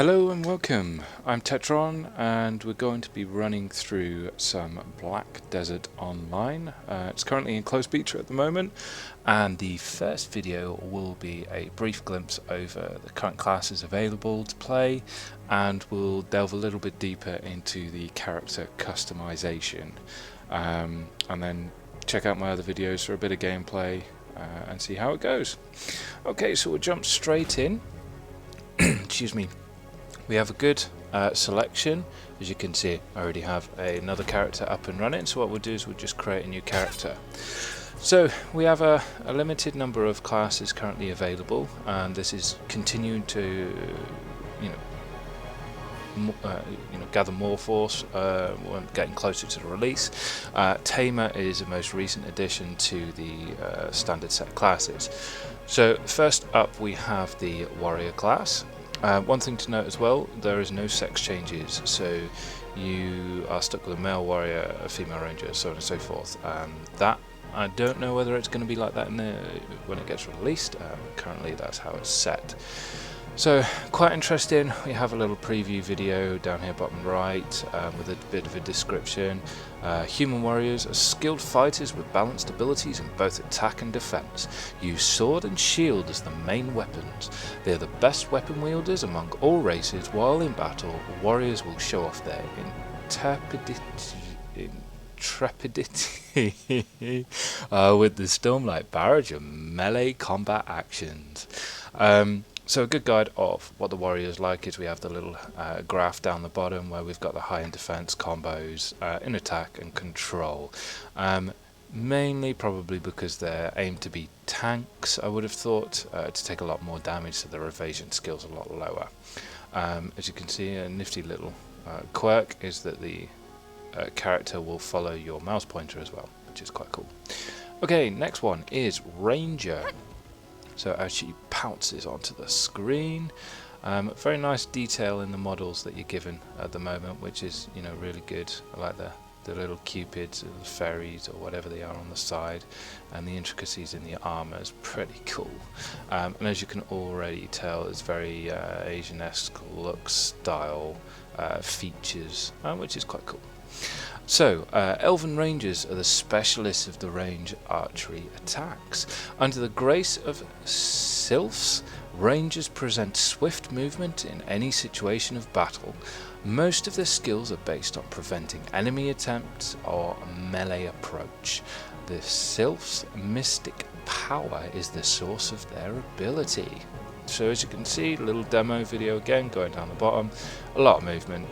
Hello and welcome, I'm Tettron and we're going to be running through some Black Desert Online. It's currently in closed beta at the moment, and the first video will be a brief glimpse over the current classes available to play, and we'll delve a little bit deeper into the character customization, and then check out my other videos for a bit of gameplay and see how it goes. Okay, so we'll jump straight in. Excuse me. We have a good selection. As you can see, I already have another character up and running, so what we'll do is we'll just create a new character. So we have a limited number of classes currently available, and this is continuing to gather more force. We're getting closer to the release. Tamer is the most recent addition to the standard set of classes. So first up we have the warrior class. One thing to note as well, there is no sex changes, so you are stuck with a male warrior, a female ranger, so on and so forth. That I don't know whether it's going to be like that when it gets released. Currently that's how it's set. So quite interesting. We have a little preview video down here bottom right with a bit of a description. Human warriors are skilled fighters with balanced abilities in both attack and defense. Use sword and shield as the main weapons. They are the best weapon wielders among all races. While in battle, warriors will show off their intrepidity with the Stormlight barrage of melee combat actions. So a good guide of what the warriors like is we have the little graph down the bottom where we've got the high in defense combos, in attack and control. Mainly probably because they're aimed to be tanks, I would have thought, to take a lot more damage, so their evasion skills a lot lower. As you can see, a nifty little quirk is that the character will follow your mouse pointer as well, which is quite cool. Okay, next one is Ranger. So as she pounces onto the screen, very nice detail in the models that you're given at the moment, which is really good. I like the little cupids, or the fairies, or whatever they are on the side, and the intricacies in the armor is pretty cool. And as you can already tell, it's very Asian-esque look, style, features, which is quite cool. So, Elven Rangers are the specialists of the range archery attacks. Under the grace of Sylphs, Rangers present swift movement in any situation of battle. Most of their skills are based on preventing enemy attempts or melee approach. The Sylphs' mystic power is the source of their ability. So as you can see, little demo video again going down the bottom, a lot of movement.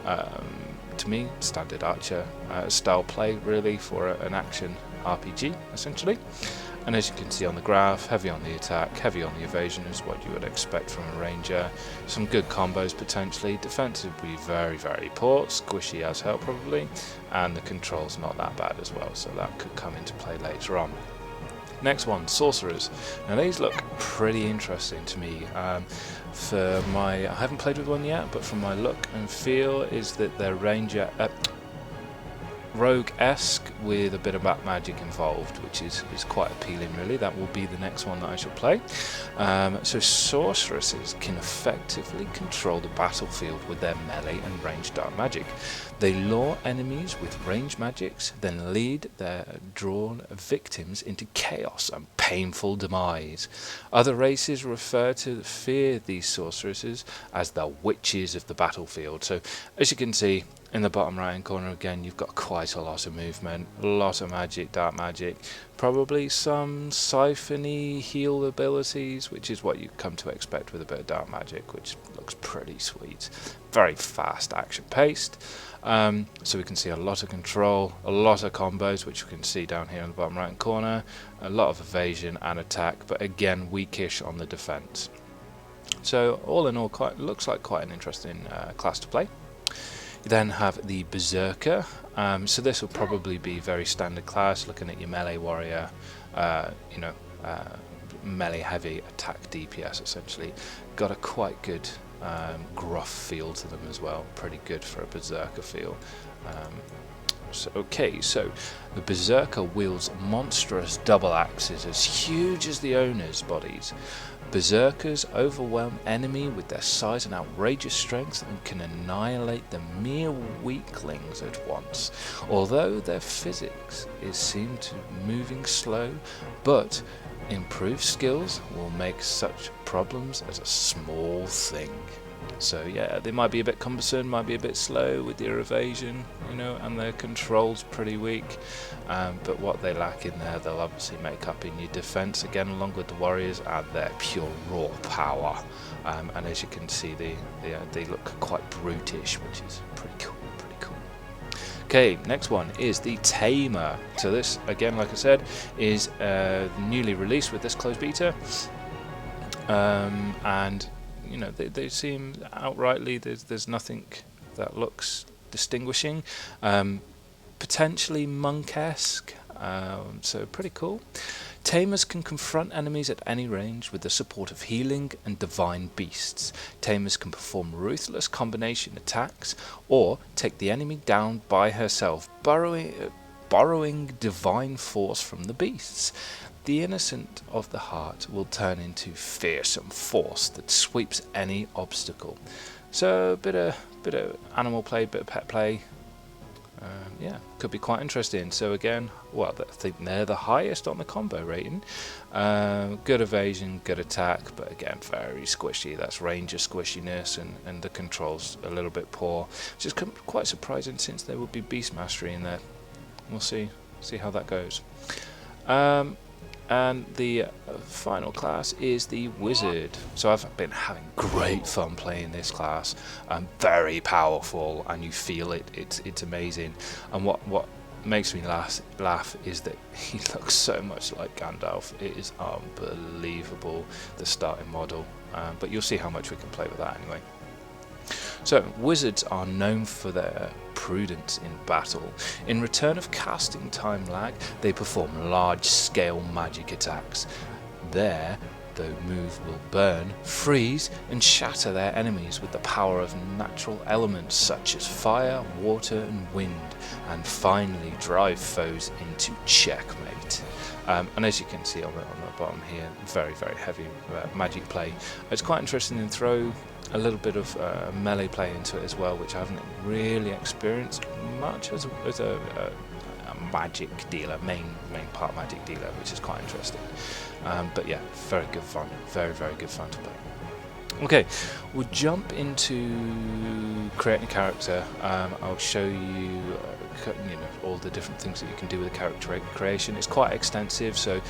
To me, standard archer style play really for an action RPG essentially. And as you can see on the graph, heavy on the attack, heavy on the evasion is what you would expect from a ranger. Some good combos potentially. Defense would be very, very poor, squishy as hell probably, and the control's not that bad as well, so that could come into play later on. Next one, Sorcerers. Now these look pretty interesting to me. I haven't played with one yet, but from my look and feel is that they're ranger, rogue-esque with a bit of black magic involved, which is quite appealing really. That will be the next one that I shall play. So sorceresses can effectively control the battlefield with their melee and ranged dark magic. They lure enemies with ranged magics, then lead their drawn victims into chaos and painful demise. Other races refer to these sorceresses as the witches of the battlefield. So as you can see in the bottom right hand corner again, you've got quite a lot of movement, a lot of magic, dark magic, probably some siphony heal abilities, which is what you come to expect with a bit of dark magic, which looks pretty sweet. Very fast, action paced. So we can see a lot of control, a lot of combos, which we can see down here in the bottom right hand corner, a lot of evasion and attack, but again weakish on the defense. So all in all, looks like quite an interesting class to play. You then have the Berserker. So this will probably be very standard class, looking at your melee warrior, melee heavy attack DPS essentially. Got a quite good gruff feel to them as well, pretty good for a Berserker feel. So the Berserker wields monstrous double axes as huge as the owner's bodies. Berserkers overwhelm enemy with their size and outrageous strength and can annihilate the mere weaklings at once. Although their physics is seen to moving slow, but improved skills will make such problems as a small thing. So yeah, they might be a bit cumbersome, might be a bit slow with their evasion, you know, and their control's pretty weak. But what they lack in there, they'll obviously make up in your defense again, along with the warriors and their pure raw power. And as you can see, they look quite brutish, which is pretty cool. Okay, next one is the Tamer. So this, again, like I said, is newly released with this closed beta, and you know, they seem outrightly, there's nothing that looks distinguishing. Potentially monk-esque, so pretty cool. Tamers can confront enemies at any range with the support of healing and divine beasts. Tamers can perform ruthless combination attacks or take the enemy down by herself, borrowing divine force from the beasts. The innocent of the heart will turn into fearsome force that sweeps any obstacle. So a bit of animal play, bit of pet play. Yeah, could be quite interesting. So again, well, I think they're the highest on the combo rating. Good evasion, good attack, but again, very squishy. That's ranger squishiness, and the controls a little bit poor, which is quite surprising since there would be beast mastery in there. We'll see how that goes. And the final class is the Wizard. So I've been having great fun playing this class. Very powerful, and you feel it. It's amazing. And what makes me laugh is that he looks so much like Gandalf. It is unbelievable, the starting model. But you'll see how much we can play with that anyway. So, wizards are known for their prudence in battle. In return of casting time lag, they perform large-scale magic attacks. Their move will burn, freeze, and shatter their enemies with the power of natural elements such as fire, water, and wind, and finally drive foes into checkmate. And as you can see on the bottom here, very, very heavy magic play. It's quite interesting to throw a little bit of melee play into it as well, which I haven't really experienced much as a magic dealer, main part magic dealer, which is quite interesting. But yeah, very good fun, very, very good fun to play. Okay, we'll jump into creating a character. I'll show you, all the different things that you can do with a character creation. It's quite extensive, so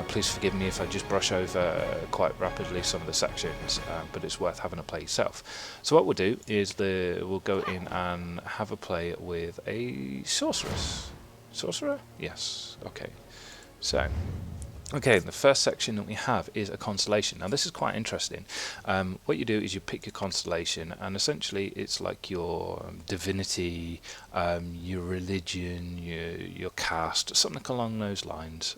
please forgive me if I just brush over quite rapidly some of the sections, but it's worth having a play yourself. So what we'll do is we'll go in and have a play with a sorceress. Sorcerer? Yes. Okay. So. Okay, the first section that we have is a constellation. Now this is quite interesting. What you do is you pick your constellation, and essentially it's like your divinity, your religion, your caste, something along those lines.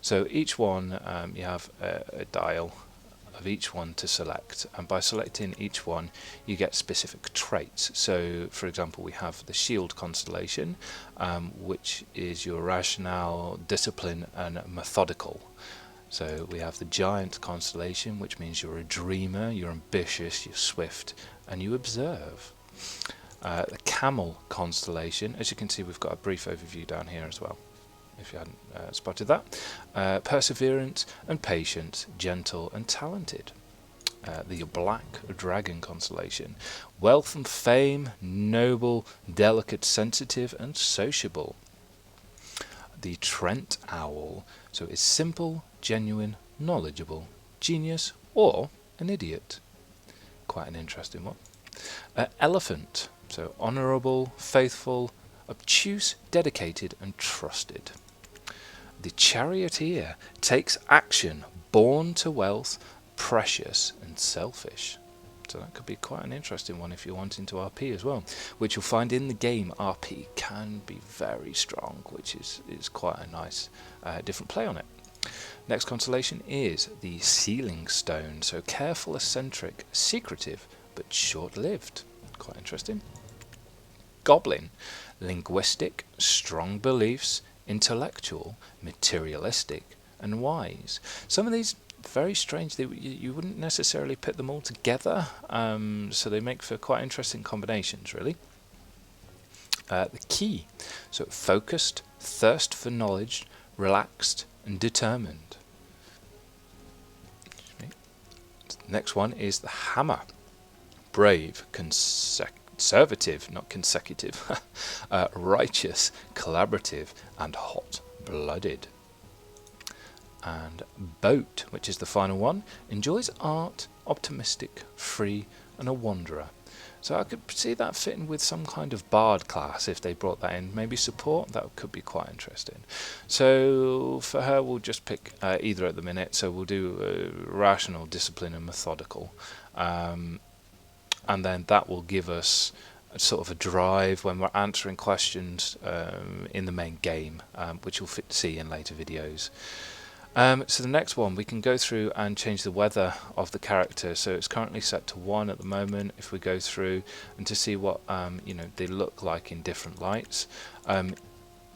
So each one, you have a dial of each one to select, and by selecting each one you get specific traits. So for example, we have the shield constellation, which is your rationale, discipline, and methodical. So we have the giant constellation, which means you're a dreamer, you're ambitious, you're swift, and you observe. The camel constellation, as you can see, we've got a brief overview down here as well, if you hadn't spotted that. Perseverance and patience, gentle and talented. The Black Dragon constellation, wealth and fame, noble, delicate, sensitive and sociable. The Trent Owl, so it's simple, genuine, knowledgeable, genius or an idiot. Quite an interesting one. Elephant, so honourable, faithful, obtuse, dedicated and trusted. The Charioteer takes action, born to wealth, precious and selfish. So that could be quite an interesting one if you're wanting to RP as well, which you'll find in the game. RP can be very strong, which is quite a nice different play on it. Next constellation is the Sealing Stone, so careful, eccentric, secretive but short-lived. Quite interesting. Goblin, linguistic, strong beliefs, intellectual, materialistic and wise. Some of these very strange. You wouldn't necessarily put them all together, so they make for quite interesting combinations, really. The key, so focused, thirst for knowledge, relaxed, and determined. Next one is the hammer. Brave, conservative, not consecutive, righteous, collaborative, and hot-blooded. And boat, which is the final one, enjoys art, optimistic, free, and a wanderer. So I could see that fitting with some kind of bard class if they brought that in. Maybe support, that could be quite interesting. So for her, we'll just pick either at the minute. So we'll do rational, discipline, and methodical. And then that will give us sort of a drive when we're answering questions in the main game, which you'll see in later videos. So the next one, we can go through and change the weather of the character. So it's currently set to 1 at the moment. If we go through and to see what they look like in different lights.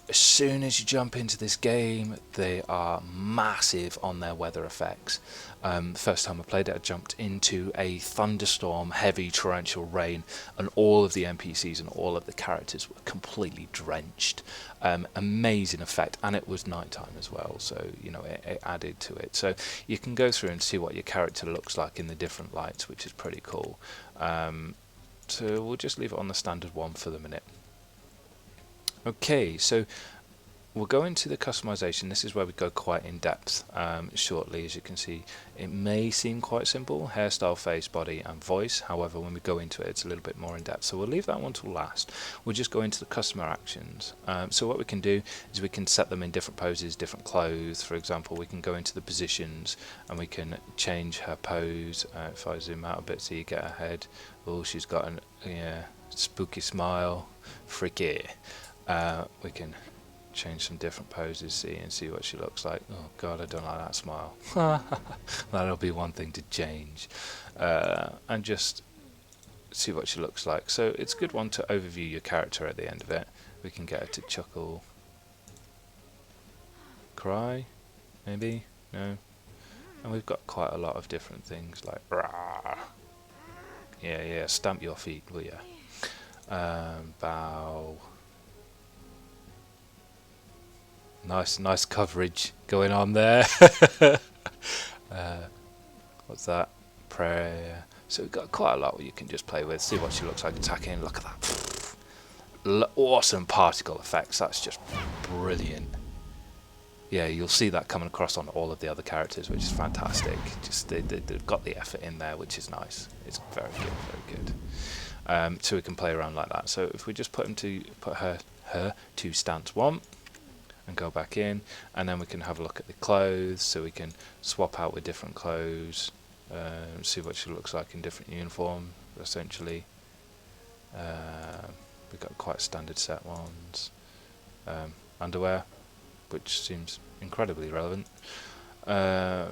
As soon as you jump into this game, they are massive on their weather effects. The first time I played it, I jumped into a thunderstorm, heavy torrential rain, and all of the NPCs and all of the characters were completely drenched. Amazing effect, and it was nighttime as well, so it added to it. So you can go through and see what your character looks like in the different lights, which is pretty cool. So we'll just leave it on the standard one for the minute. Okay, so we'll go into the customization. This is where we go quite in depth shortly. As you can see, it may seem quite simple: hairstyle, face, body, and voice. However, when we go into it, it's a little bit more in depth. So we'll leave that one till last. We'll just go into the customer actions. So what we can do is we can set them in different poses, different clothes. For example, we can go into the positions and we can change her pose. If I zoom out a bit so you get her head. Oh, she's got an spooky smile. Freaky. We can change some different poses, and see what she looks like. Oh god, I don't like that smile. That'll be one thing to change. And just see what she looks like. So it's a good one to overview your character at the end of it. We can get her to chuckle. Cry? Maybe? No? And we've got quite a lot of different things like rah. Yeah, stamp your feet, will ya? Bow. Nice coverage going on there. What's that? Prayer. So we've got quite a lot you can just play with. See what she looks like attacking. Look at that. Awesome particle effects. That's just brilliant. Yeah, you'll see that coming across on all of the other characters, which is fantastic. Just they've got the effort in there, which is nice. It's very good. So we can play around like that. So if we just put her to stance 1. And go back in, and then we can have a look at the clothes, so we can swap out with different clothes, see what she looks like in different uniform. Essentially, we've got quite standard set ones. Underwear, which seems incredibly relevant. Yeah,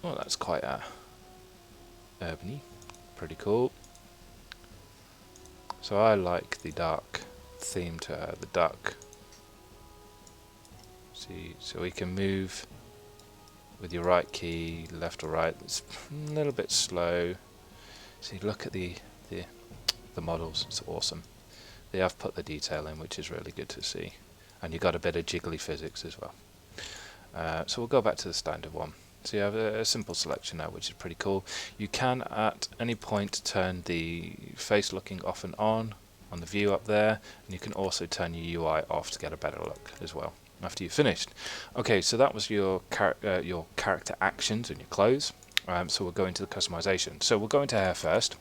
well, that's quite urban-y, pretty cool. So I like the dark theme to her, the dark. See, so we can move with your right key, left or right. It's a little bit slow. See, look at the models. It's awesome. They have put the detail in, which is really good to see. And you got a bit of jiggly physics as well. So we'll go back to the standard one. So you have a simple selection now, which is pretty cool. You can at any point turn the face looking off and on the view up there, and you can also turn your UI off to get a better look as well after you've finished. Okay, so that was your character actions and your clothes. So we'll go into the customization. So we'll go into hair first,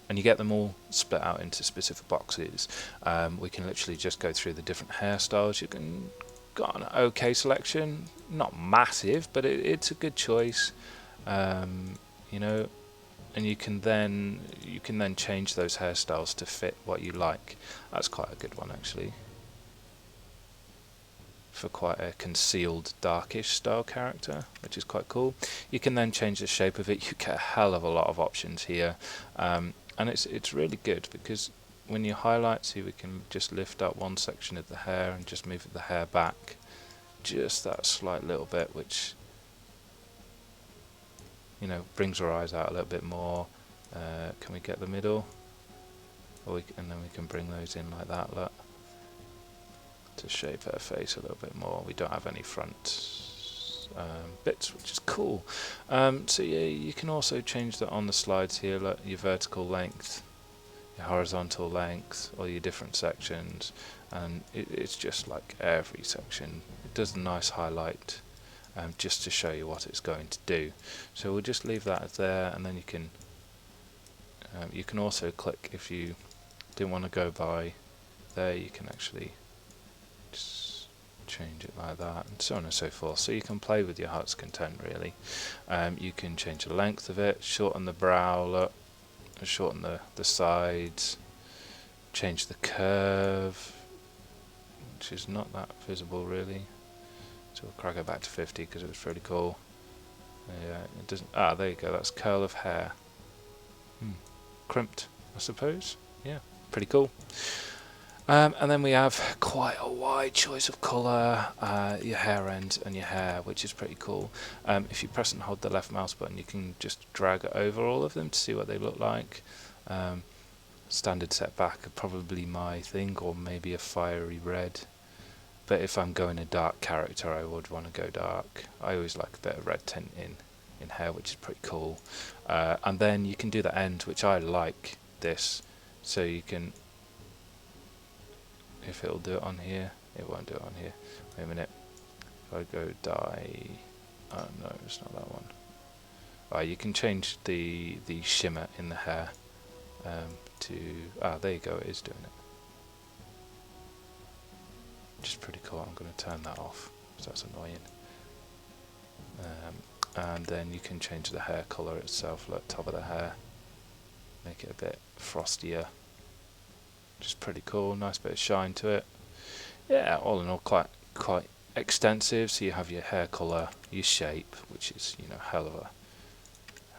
and you get them all split out into specific boxes. We can literally just go through the different hairstyles. You can got an okay selection, not massive, but it's a good choice. And you can then change those hairstyles to fit what you like. That's quite a good one actually, for quite a concealed darkish style character, which is quite cool. You can then change the shape of it. You get a hell of a lot of options here, and it's really good because when you highlight, see, we can just lift up one section of the hair and just move the hair back just that slight little bit, which you know, brings her eyes out a little bit more. Can we get the middle? And then we can bring those in like that, look, to shape her face a little bit more. We don't have any front bits, which is cool. So yeah, you can also change that on the slides here, look, your vertical length, your horizontal length, or your different sections, and it's just like every section. It does a nice highlight just to show you what it's going to do. So we'll just leave that there, and then you can also click, if you didn't want to go by there, you can actually just change it like that, and so on and so forth. So you can play with your heart's content, really. You can change the length of it, shorten the brow, look, shorten the sides, change the curve, which is not that visible really. So we'll crack it back to 50 because it was pretty cool. Yeah, it doesn't. Ah, there you go. That's curl of hair. Crimped, I suppose. Yeah, pretty cool. And then we have quite a wide choice of colour, your hair end and your hair, which is pretty cool. If you press and hold the left mouse button, you can just drag over all of them to see what they look like. Standard setback, probably my thing, or maybe a fiery red. But if I'm going a dark character, I would want to go dark. I always like a bit of red tint in hair, which is pretty cool. And then you can do the end, which I like this. So you can, if it'll do it on here, it won't do it on here. Wait a minute. If I go dye, oh no, it's not that one. You can change the shimmer in the hair to, there you go, it is doing it. Which is pretty cool. I'm going to turn that off because that's annoying. And then you can change the hair colour itself, look, top of the hair, make it a bit frostier, which is pretty cool. Nice bit of shine to it. Yeah, all in all, quite extensive. So you have your hair colour, your shape, which is, you know, hell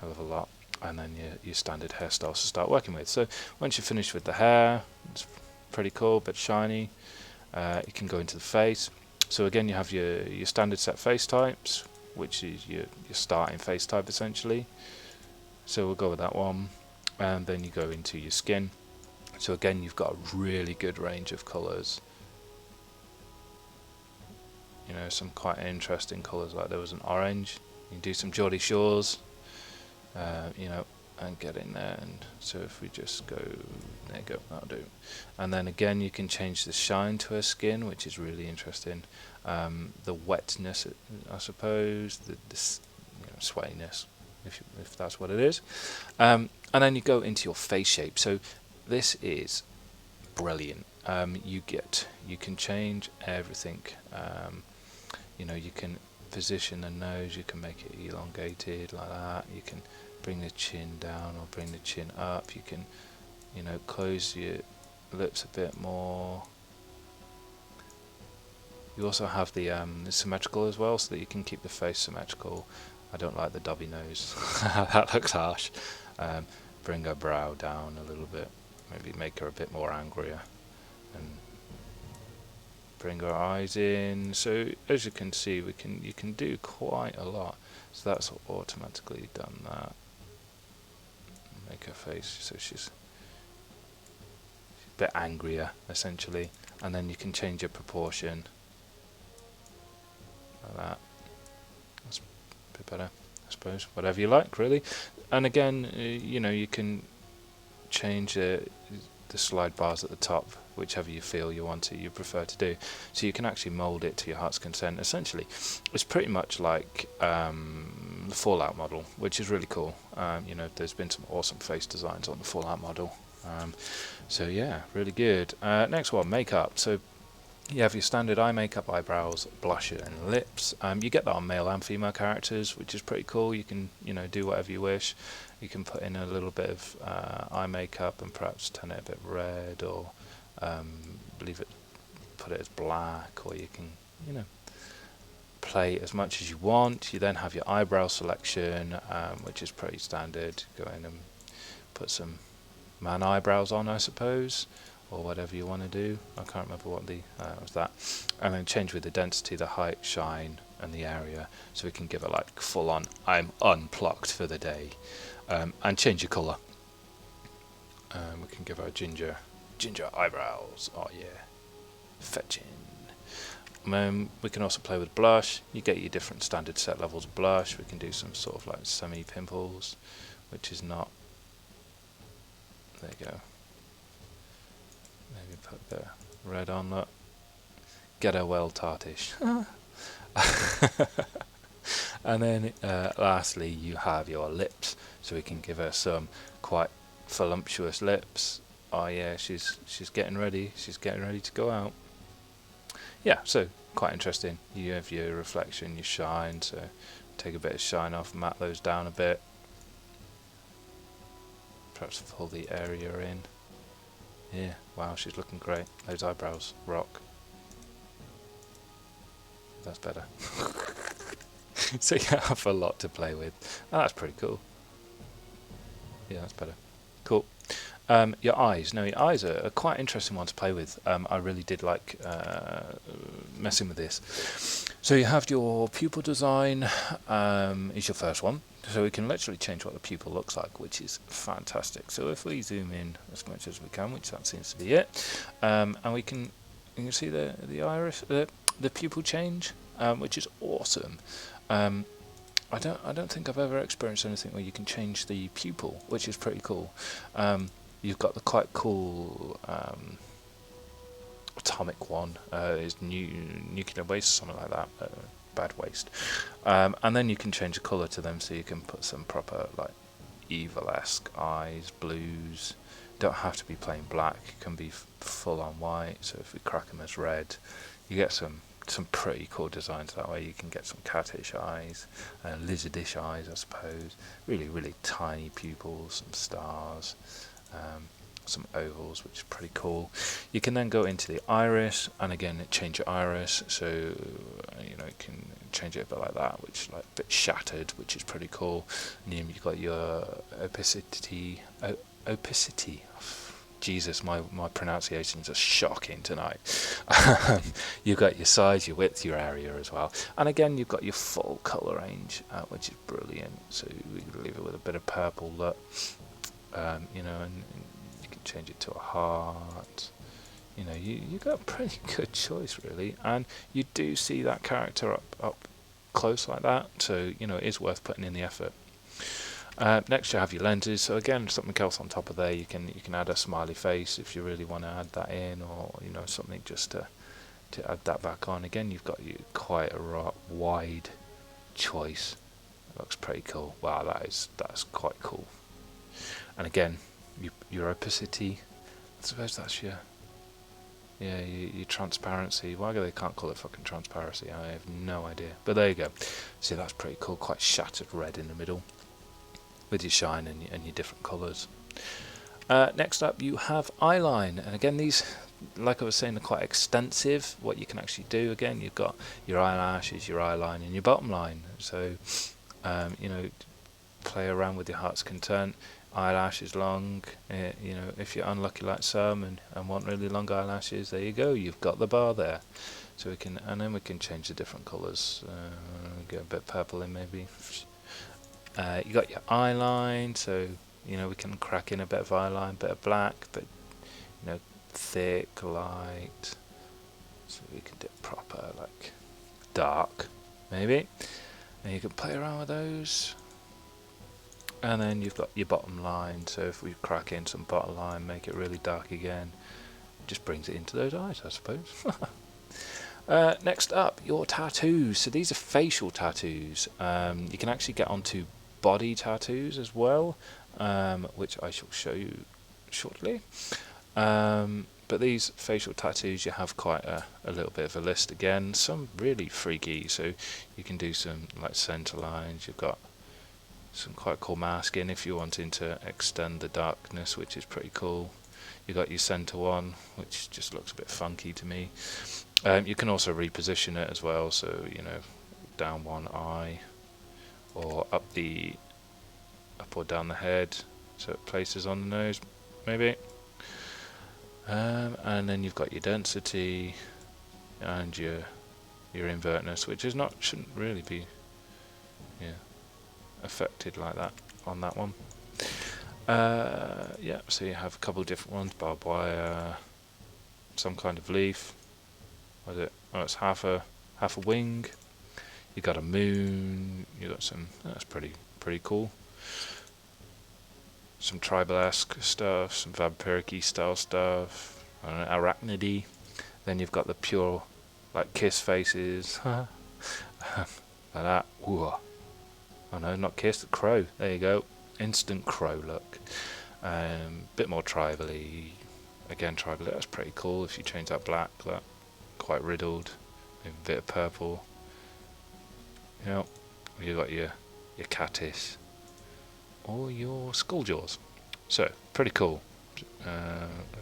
of a lot, and then your standard hairstyles to start working with. So once you're finished with the hair, it's pretty cool, but shiny. You can go into the face. So again, you have your standard set face types, which is your starting face type essentially. So we'll go with that one, and then you go into your skin. So again, you've got a really good range of colours. You know, some quite interesting colours, like there was an orange. You can do some Geordie Shores, you know, and get in there. And so if we just go, there you go, that'll do. And then again, you can change the shine to her skin, which is really interesting. The wetness, I suppose, the you know, sweatiness, if that's what it is. And then you go into your face shape. So this is brilliant. You can change everything. You know, you can position the nose, you can make it elongated like that. You can bring the chin down or bring the chin up. You can, you know, close your lips a bit more. You also have the symmetrical as well, so that you can keep the face symmetrical. I don't like the dubby nose. That looks harsh. Bring her brow down a little bit. Maybe make her a bit more angrier. And bring her eyes in. So as you can see, you can do quite a lot. So that's automatically done that. Make her face so she's a bit angrier essentially, and then you can change your proportion like that. That's a bit better, I suppose. Whatever you like, really. And again, you know, you can change the slide bars at the top, whichever you feel you prefer to do. So you can actually mold it to your heart's content. Essentially, it's pretty much like the Fallout model, which is really cool. You know, there's been some awesome face designs on the Fallout model. So yeah, really good. Next one, makeup. So you have your standard eye makeup, eyebrows, blusher, and lips. You get that on male and female characters, which is pretty cool. You can, you know, do whatever you wish. You can put in a little bit of eye makeup and perhaps turn it a bit red, or put it as black, or you can, you know, play as much as you want. You then have your eyebrow selection, which is pretty standard. Go in and put some man eyebrows on, I suppose, or whatever you want to do. I can't remember what was that. And then change with the density, the height, shine, and the area, so we can give it like full on I'm unplucked for the day, and change the colour. We can give her ginger eyebrows. Oh yeah, fetching. We can also play with blush. You get your different standard set levels of blush. We can do some sort of like semi pimples, which is not. There you go. Maybe put the red on. Look, get her well tartish. And then lastly, you have your lips, so we can give her some quite voluptuous lips. Oh yeah, she's getting ready. She's getting ready to go out. Yeah, so quite interesting. You have your reflection, your shine. So take a bit of shine off, matte those down a bit. Perhaps fill the area in. Yeah, wow, she's looking great. Those eyebrows rock. That's better. So you have a lot to play with. Oh, that's pretty cool. Yeah, that's better. Cool. Your eyes. Now, your eyes are quite an interesting one to play with. I really did like messing with this. So you have your pupil design is your first one. So we can literally change what the pupil looks like, which is fantastic. So if we zoom in as much as we can, which that seems to be it, and you can see the iris, the pupil change, which is awesome. I don't think I've ever experienced anything where you can change the pupil, which is pretty cool. You've got the quite cool atomic one, is nuclear waste, something like that, bad waste. And then you can change the colour to them, so you can put some proper like evil-esque eyes, blues. Don't have to be plain black; it can be full on white. So if we crack them as red, you get some pretty cool designs that way. You can get some cattish eyes, lizardish eyes, I suppose. Really, really tiny pupils, some stars, some ovals, which is pretty cool. You can then go into the iris, and again change your iris. So you can change it a bit like that, which is like a bit shattered, which is pretty cool. And then you've got your opacity. Jesus, my pronunciations are shocking tonight. You've got your size, your width, your area as well. And again, you've got your full colour range, which is brilliant. So we can leave it with a bit of purple look, and you can change it to a heart. You got a pretty good choice, really. And you do see that character up close like that, so it is worth putting in the effort. Next you have your lenses, so again something else on top of there. You can add a smiley face if you really want to add that in, or something just to add that back on. Again, you've got quite a wide choice. It looks pretty cool. Wow, that's quite cool. And again, your opacity, I suppose that's your transparency. Why they can't call it fucking transparency, I have no idea, but there you go. See, that's pretty cool. Quite shattered red in the middle, with your shine and your different colours. Next up, you have eyeline, and again, these, like I was saying, are quite extensive. What you can actually do, again, you've got your eyelashes, your eyeline, and your bottom line. So, play around with your heart's content. Eyelashes long, if you're unlucky like some and want really long eyelashes, there you go. You've got the bar there. So we can change the different colours. Get a bit purple in maybe. You got your eyeline, so we can crack in a bit of eyeline, bit of black, but thick, light. So we can do proper, like dark, maybe. And you can play around with those. And then you've got your bottom line. So if we crack in some bottom line, make it really dark again, just brings it into those eyes, I suppose. Next up, your tattoos. So these are facial tattoos. You can actually get onto body tattoos as well, which I shall show you shortly. But these facial tattoos, you have quite a little bit of a list again. Some really freaky, so you can do some like center lines. You've got some quite cool masking if you're wanting to extend the darkness, which is pretty cool. You got your center one, which just looks a bit funky to me. You can also reposition it as well, so down one eye, or up or down the head, so it places on the nose, maybe. And then you've got your density and your your invertness, which is not shouldn't really be affected like that on that one. Yeah, so you have a couple of different ones: barbed wire, some kind of leaf. What is it? Oh, it's half a wing. You got a moon. You got some. That's pretty cool. Some tribal-esque stuff, some vampiric style stuff, I don't know, arachnidy. Then you've got the pure, like, kiss faces. Like that. Ooh. Oh no, not kiss, crow. There you go. Instant crow look. Bit more tribally. Again, tribally. That's pretty cool. If you change that black, that quite riddled. Maybe a bit of purple. You know, you got your caddis or your skulljaws. So pretty cool.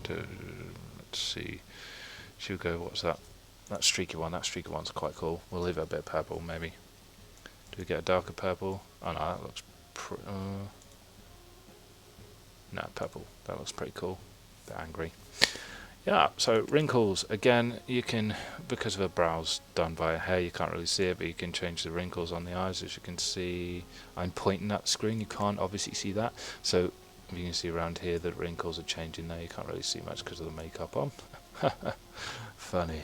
Let's see. Should we go? What's that? That streaky one. That streaky one's quite cool. We'll leave it a bit of purple, maybe. Do we get a darker purple? Oh no, that looks. No, purple. That looks pretty cool. A bit angry. Yeah, so wrinkles, again, you can, because of a browse done by a hair, you can't really see it, but you can change the wrinkles on the eyes. As you can see, I'm pointing at the screen, you can't obviously see that. So you can see around here that wrinkles are changing there. You can't really see much because of the makeup on. Funny.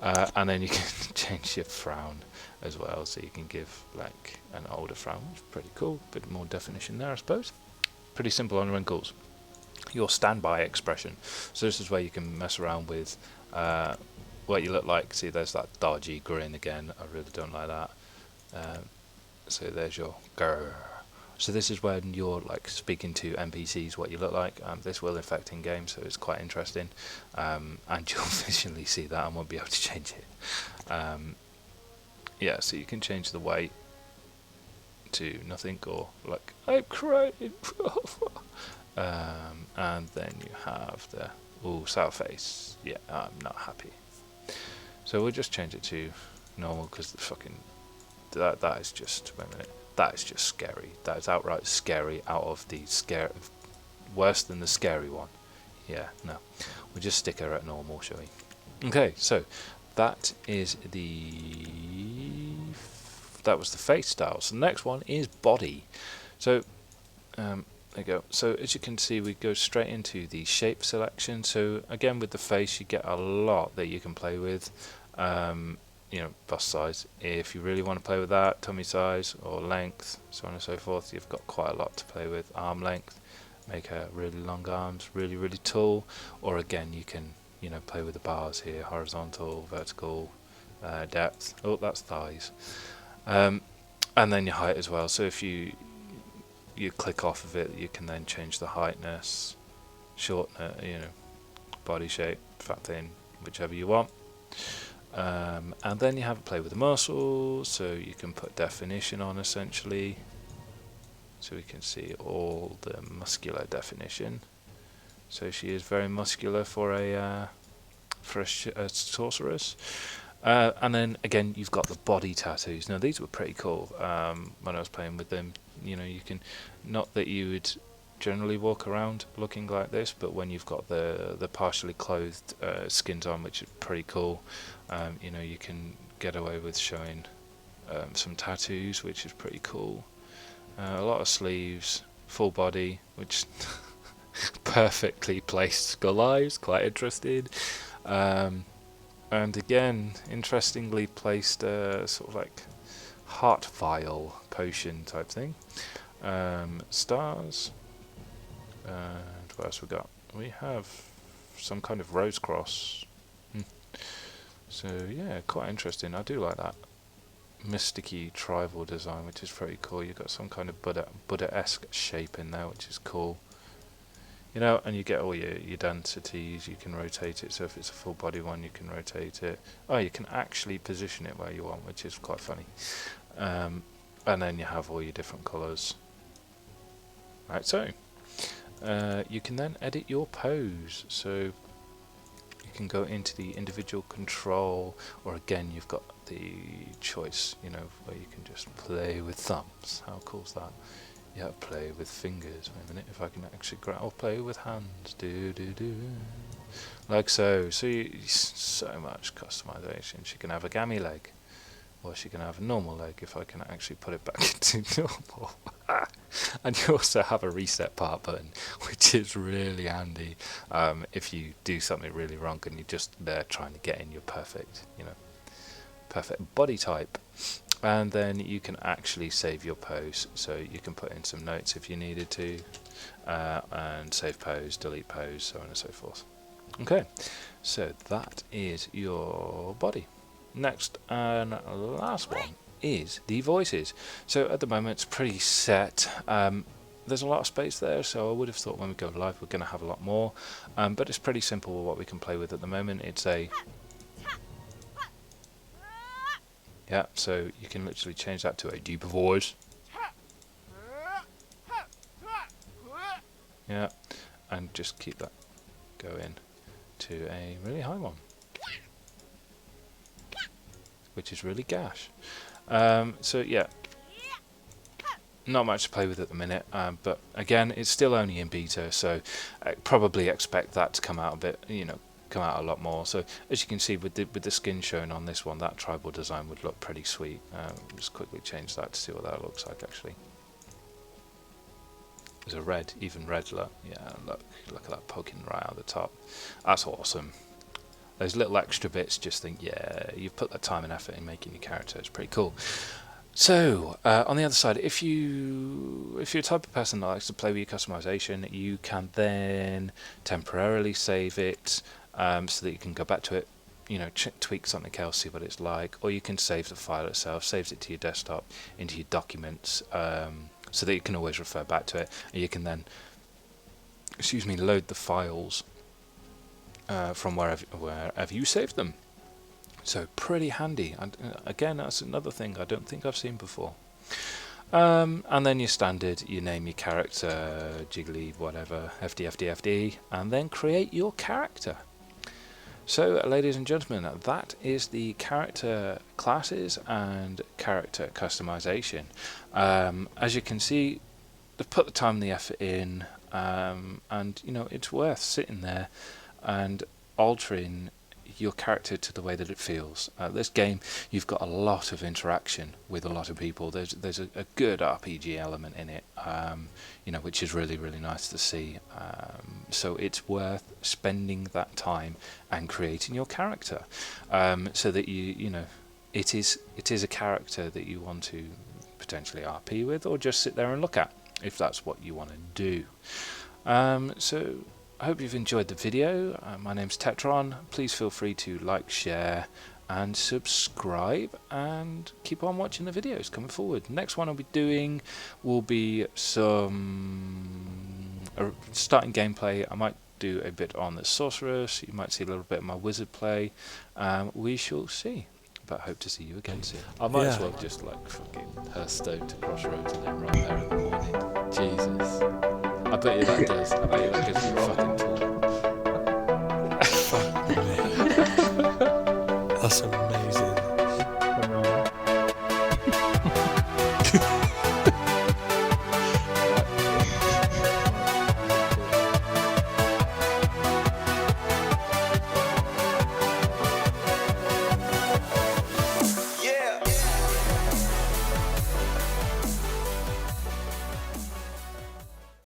And then you can change your frown as well, so you can give like an older frown, which is pretty cool. Bit more definition there, I suppose. Pretty simple on wrinkles. Your standby expression. So this is where you can mess around with what you look like. See, there's that dodgy grin again. I really don't like that. So there's your grr. So this is when you're like speaking to NPCs what you look like. This will affect in game, so it's quite interesting. And you'll visually see that and won't be able to change it. Yeah, so you can change the weight to nothing, or like I'm crying. And then you have the sour face. Yeah, I'm not happy. So we'll just change it to normal, because the fucking that is just, wait a minute, that is just scary. That is outright scary, out of the scare, worse than the scary one. Yeah, no, we'll just stick her at normal, shall we? Okay, so that was the face style. So the next one is body. So there you go. So as you can see, we go straight into the shape selection. So again, with the face, you get a lot that you can play with. You know, bust size, if you really want to play with that, tummy size or length, so on and so forth. You've got quite a lot to play with. Arm length, make her really long arms, really tall. Or again, you can, you know, play with the bars here, horizontal, vertical, depth. Oh, that's thighs. And then your height as well. So if you click off of it, you can then change the heightness, shortness, you know, body shape, fat, thin, whichever you want. And then you have to play with the muscles, so you can put definition on essentially, so we can see all the muscular definition. So she is very muscular for a sorceress. And then again, you've got the body tattoos. Now these were pretty cool when I was playing with them. You know, you can, not that you would generally walk around looking like this, but when you've got the partially clothed skins on, which is pretty cool, you know, you can get away with showing some tattoos, which is pretty cool. A lot of sleeves, full body, which perfectly placed skull eyes, quite interested. And again, interestingly placed sort of like heart vial potion type thing. Stars. And what else we got? We have some kind of rose cross. So yeah, quite interesting. I do like that mysticky tribal design, which is pretty cool. You've got some kind of Buddha-esque shape in there, which is cool. You know, and you get all your densities. You can rotate it. So if it's a full body one, you can rotate it. Oh, you can actually position it where you want, which is quite funny. And then you have all your different colours. Right, so you can then edit your pose. So you can go into the individual control, or again, you've got the choice, you know, where you can just play with thumbs. How cool is that? Yeah, play with fingers. Wait a minute, if I can actually or play with hands. Do. Like so. So so much customization. She can have a gammy leg. or she can have a normal leg if I can actually put it back into normal. And you also have a reset part button, which is really handy if you do something really wrong and you're just there trying to get in your perfect body type. And then you can actually save your pose, so you can put in some notes if you needed to, and save pose, delete pose, so on and so forth. Okay, so that is your body. Next and last one is the voices. So at the moment it's pretty set. There's a lot of space there, so I would have thought when we go live we're going to have a lot more, but it's pretty simple what we can play with at the moment. It's a so you can literally change that to a deeper voice. Yeah, and just keep that going to a really high one, which is really gash. So yeah, not much to play with at the minute, but again, it's still only in beta, so I probably expect that to come out a bit, come out a lot more. So as you can see with the skin shown on this one, that tribal design would look pretty sweet. Just quickly change that to see what that looks like actually. There's a red, even red look. Yeah, look at that poking right out the top. That's awesome. Those little extra bits, just think, yeah, you've put that time and effort in making your character. It's pretty cool. So on the other side, if you're a type of person that likes to play with your customization, you can then temporarily save it so that you can go back to it, tweak something else, see what it's like, or you can save the file itself, saves it to your desktop, into your documents, so that you can always refer back to it, and you can then, load the files from wherever you saved them. So pretty handy, and again, that's another thing I don't think I've seen before. And then your standard, you name your character, jiggly, whatever, FD, and then create your character. So, ladies and gentlemen, that is the character classes and character customization. As you can see, they've put the time and the effort in, and it's worth sitting there and altering your character to the way that it feels. This game, you've got a lot of interaction with a lot of people. There's a good RPG element in it, which is really, really nice to see. So it's worth spending that time and creating your character, so that it is a character that you want to potentially RP with, or just sit there and look at, if that's what you want to do. So I hope you've enjoyed the video. My name's Tettron. Please feel free to like, share and subscribe, and keep on watching the videos coming forward. Next one I'll be doing will be some starting gameplay. I might do a bit on the Sorcerer, so you might see a little bit of my wizard play. We shall see, but hope to see you again soon. I might as well just fucking Hearthstone to Crossroads and then right there in the morning. Jesus. I bet you that does. I bet you that gives you a fucking tool. Fuck me. That's a